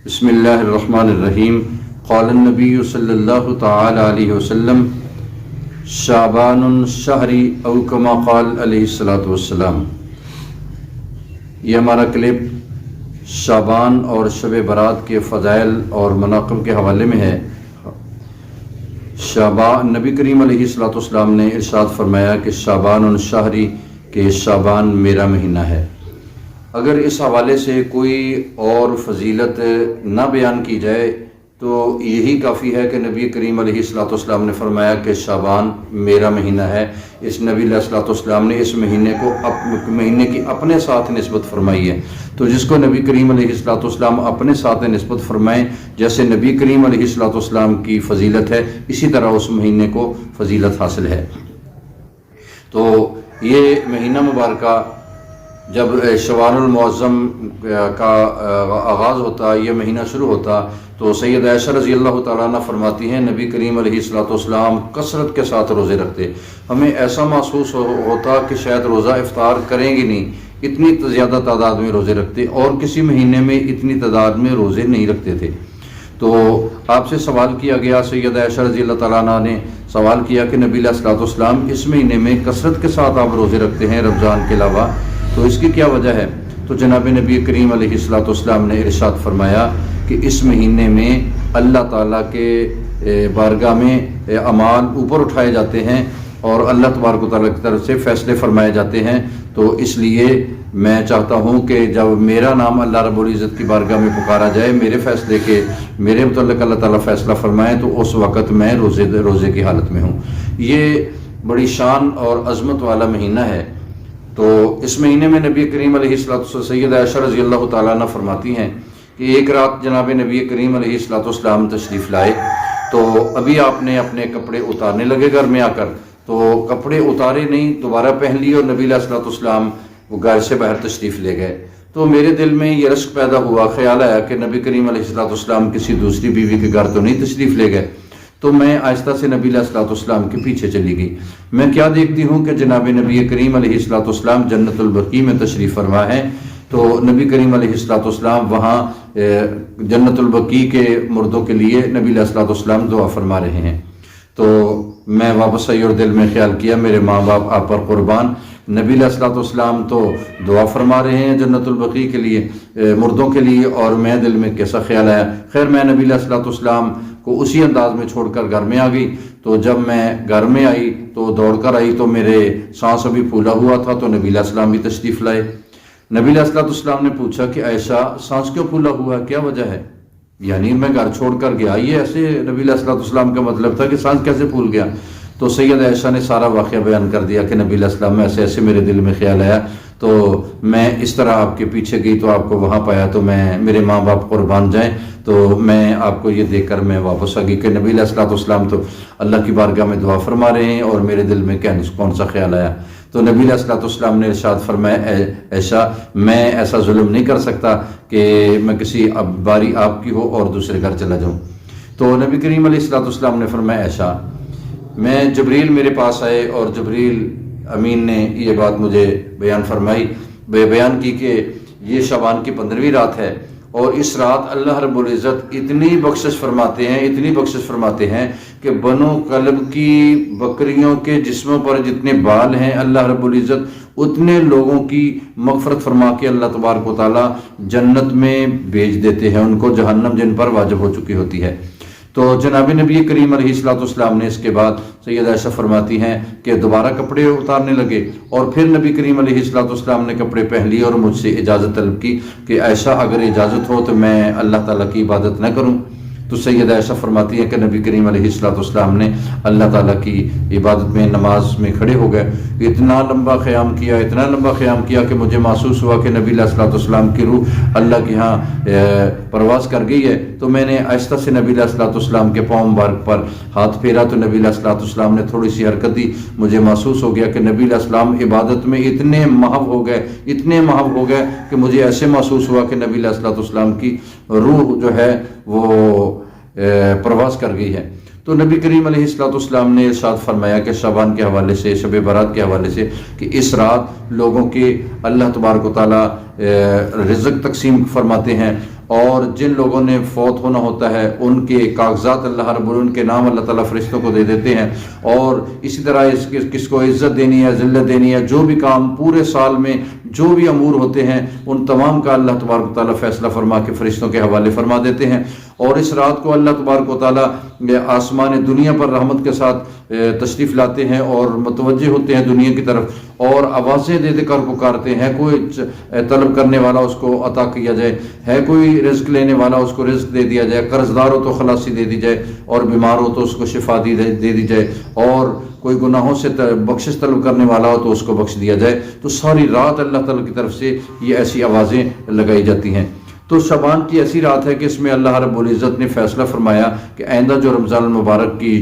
بسم اللہ الرحمن الرحیم. قال النبی صلی اللہ تعالی علیہ وسلم شعبان الشہر او کما قال علیہ الصلوۃ والسلام. یہ ہمارا کلپ شعبان اور شب برات کے فضائل اور مناقب کے حوالے میں ہے. شعبان نبی کریم علیہ الصلوۃ والسلام نے ارشاد فرمایا کہ شعبان الشہر کہ شعبان میرا مہینہ ہے. اگر اس حوالے سے کوئی اور فضیلت نہ بیان کی جائے تو یہی کافی ہے کہ نبی کریم علیہ الصلوۃ والسلام نے فرمایا کہ شعبان میرا مہینہ ہے. اس نبی علیہ الصلوۃ والسلام نے اس مہینے کی اپنے ساتھ نسبت فرمائی ہے. تو جس کو نبی کریم علیہ الصلوۃ والسلام اپنے ساتھ نسبت فرمائیں، جیسے نبی کریم علیہ الصلوۃ والسلام کی فضیلت ہے، اسی طرح اس مہینے کو فضیلت حاصل ہے. تو یہ مہینہ مبارکہ جب شوال المعظم کا آغاز ہوتا، یہ مہینہ شروع ہوتا، تو سید عائشہ رضی اللہ تعالیٰ عنہ فرماتی ہیں نبی کریم علیہ الصلوۃ والسلام کثرت کے ساتھ روزے رکھتے. ہمیں ایسا محسوس ہوتا کہ شاید روزہ افطار کریں گے نہیں، اتنی زیادہ تعداد میں روزے رکھتے، اور کسی مہینے میں اتنی تعداد میں روزے نہیں رکھتے تھے. تو آپ سے سوال کیا گیا، سید عائشہ رضی اللہ تعالیٰ عنہ نے سوال کیا کہ نبی علیہ الصلوۃ والسلام اس مہینے میں کثرت کے ساتھ آپ روزے رکھتے ہیں رمضان کے علاوہ، تو اس کی کیا وجہ ہے؟ تو جناب نبی کریم علیہ الصلوۃ والسلام نے ارشاد فرمایا کہ اس مہینے میں اللہ تعالیٰ کے بارگاہ میں اعمال اوپر اٹھائے جاتے ہیں اور اللہ تبارک و تعالیٰ کی طرف سے فیصلے فرمائے جاتے ہیں. تو اس لیے میں چاہتا ہوں کہ جب میرا نام اللہ رب العزت کی بارگاہ میں پکارا جائے، میرے فیصلے کے میرے متعلق اللہ تعالیٰ فیصلہ فرمائے، تو اس وقت میں روزے کی حالت میں ہوں. یہ بڑی شان اور عظمت والا مہینہ ہے. تو اس مہینے میں نبی کریم علیہ الصلوۃ والسلام سید عائشہ رضی اللہ تعالیٰ عنہ فرماتی ہیں کہ ایک رات جناب نبی کریم علیہ الصلوۃ والسلام تشریف لائے، تو ابھی آپ نے اپنے کپڑے اتارنے لگے گھر میں آ کر، تو کپڑے اتارے نہیں، دوبارہ پہن لیے، اور نبی علیہ الصلوۃ والسلام وہ گھر سے باہر تشریف لے گئے. تو میرے دل میں یہ رشک پیدا ہوا، خیال آیا کہ نبی کریم علیہ الصلوۃ والسلام کسی دوسری بیوی کے گھر تو نہیں تشریف لے گئے. تو میں آہستہ سے نبی علیہ الصلوۃ والسلام کے پیچھے چلی گئی. میں کیا دیکھتی ہوں کہ جناب نبی کریم علیہ الصلوۃ والسلام جنت البقیع میں تشریف فرما ہے. تو نبی کریم علیہ الصلوۃ والسلام وہاں جنت البقیع کے مردوں کے لیے نبی علیہ الصلوۃ والسلام دعا فرما رہے ہیں. تو میں واپس آئی اور دل میں خیال کیا میرے ماں باپ آپ پر قربان، نبی علیہ الصلوۃ والسلام تو دعا فرما رہے ہیں جنت البقیع کے لیے، مردوں کے لیے، اور میں دل میں کیسا خیال آیا. خیر میں نبی علیہ الصلوۃ والسلام کو اسی انداز میں چھوڑ کر گھر میں آ گئی. تو جب میں گھر میں آئی تو دوڑ کر آئی تو میرے سانس ابھی پھولا ہوا تھا، تو نبی علیہ السلام بھی تشریف لائے. نبی علیہ الصلوۃ والسلام نے پوچھا کہ عائشہ سانس کیوں پھولا ہوا ہے، کیا وجہ ہے؟ یعنی میں گھر چھوڑ کر گیا، یہ ایسے نبی علیہ الصلوۃ والسلام کا مطلب تھا کہ سانس کیسے پھول گیا؟ تو سید عائشہ نے سارا واقعہ بیان کر دیا کہ نبی علیہ السلام میں ایسے میرے دل میں خیال آیا، تو میں اس طرح آپ کے پیچھے گئی تو آپ کو وہاں پایا، تو میرے ماں باپ قربان جائیں، تو میں آپ کو یہ دیکھ کر میں واپس آ گئی کہ نبی علیہ الصلوۃ والسلام تو اللہ کی بارگاہ میں دعا فرما رہے ہیں، اور میرے دل میں کون سا خیال آیا. تو نبی علیہ الصلوۃ والسلام نے ارشاد فرمایا عائشہ میں ایسا ظلم نہیں کر سکتا کہ میں کسی باری آپ کی ہو اور دوسرے گھر چلا جاؤں. تو نبی کریم علیہ الصلوۃ والسلام نے فرمایا عائشہ میں جبریل میرے پاس آئے، اور جبریل امین نے یہ بات مجھے بیان کی کہ یہ شعبان کی 15ویں رات ہے، اور اس رات اللہ رب العزت اتنی بخشش فرماتے ہیں کہ بنو کلب کی بکریوں کے جسموں پر جتنے بال ہیں اللہ رب العزت اتنے لوگوں کی مغفرت فرما کے اللہ تبارک و تعالیٰ جنت میں بھیج دیتے ہیں، ان کو جہنم جن پر واجب ہو چکی ہوتی ہے. تو جناب نبی کریم علیہ الصلوۃ والسلام نے اس کے بعد سید عائشہ فرماتی ہیں کہ دوبارہ کپڑے اتارنے لگے، اور پھر نبی کریم علیہ الصلوۃ والسلام نے کپڑے پہن لیے اور مجھ سے اجازت طلب کی کہ عائشہ اگر اجازت ہو تو میں اللہ تعالیٰ کی عبادت نہ کروں. تو سید عائشہ فرماتی ہے کہ نبی کریم علیہ الصلوۃ والسلام نے اللہ تعالیٰ کی عبادت میں نماز میں کھڑے ہو گئے. اتنا لمبا قیام کیا کہ مجھے محسوس ہوا کہ نبی علیہ الصلوۃ والسلام کی روح اللہ کے ہاں پرواز کر گئی ہے. تو میں نے آہستہ سے نبی علیہ الصلوۃ والسلام کے پاؤں مبارک پر ہاتھ پھیرا، تو نبی علیہ الصلوۃ والسلام نے تھوڑی سی حرکت دی. مجھے محسوس ہو گیا کہ نبی علیہ السلام عبادت میں اتنے محو ہو گئے کہ مجھے ایسے محسوس ہوا کہ نبی علیہ الصلوۃ والسلام کی روح جو ہے وہ پرواز کر گئی ہے. تو نبی کریم علیہ الصلوۃ والسلام نے ارشاد فرمایا کہ شعبان کے حوالے سے، شب برات کے حوالے سے، کہ اس رات لوگوں کے اللہ تبارک و تعالیٰ رزق تقسیم فرماتے ہیں، اور جن لوگوں نے فوت ہونا ہوتا ہے ان کے کاغذات اللہ رب ان کے نام اللہ تعالیٰ فرشتوں کو دے دیتے ہیں، اور اسی طرح کس کو عزت دینی ہے، ذلت دینی ہے، جو بھی کام پورے سال میں جو بھی امور ہوتے ہیں ان تمام کا اللہ تبارک و تعالیٰ فیصلہ فرما کے فرشتوں کے حوالے فرما دیتے ہیں۔ اور اس رات کو اللہ تبارک و تعالیٰ آسمان دنیا پر رحمت کے ساتھ تشریف لاتے ہیں اور متوجہ ہوتے ہیں دنیا کی طرف، اور آوازیں دے دے کر پکارتے ہیں، کوئی طلب کرنے والا اس کو عطا کیا جائے، ہے کوئی رزق لینے والا اس کو رزق دے دیا جائے، قرض دار ہو تو خلاصی دے دی جائے، اور بیمار ہو تو اس کو شفا دے دی جائے، اور کوئی گناہوں سے بخشش طلب کرنے والا ہو تو اس کو بخش دیا جائے۔ تو ساری رات اللہ تعالیٰ کی طرف سے یہ ایسی آوازیں لگائی جاتی ہیں۔ تو شعبان کی ایسی رات ہے کہ اس میں اللہ رب العزت نے فیصلہ فرمایا کہ آئندہ جو رمضان المبارک کی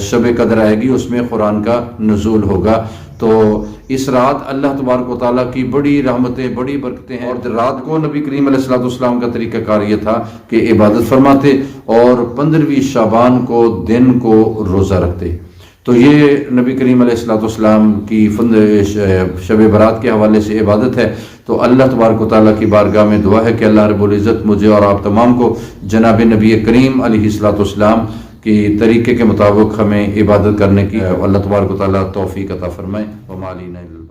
شب قدر آئے گی اس میں قرآن کا نزول ہوگا۔ تو اس رات اللہ تبارک و تعالیٰ کی بڑی رحمتیں، بڑی برکتیں ہیں، اور رات کو نبی کریم علیہ السلام کا طریقہ کار یہ تھا کہ عبادت فرماتے اور 15ویں شعبان کو دن کو روزہ رکھتے۔ تو یہ نبی کریم علیہ السلام کی شب برات کے حوالے سے عبادت ہے۔ تو اللہ تبارک و تعالیٰ کی بارگاہ میں دعا ہے کہ اللہ رب العزت مجھے اور آپ تمام کو جناب نبی کریم علیہ السلام کی طریقے کے مطابق ہمیں عبادت کرنے کی اللہ تبارک و تعالیٰ توفیق عطا فرمائے۔ وما علینا الا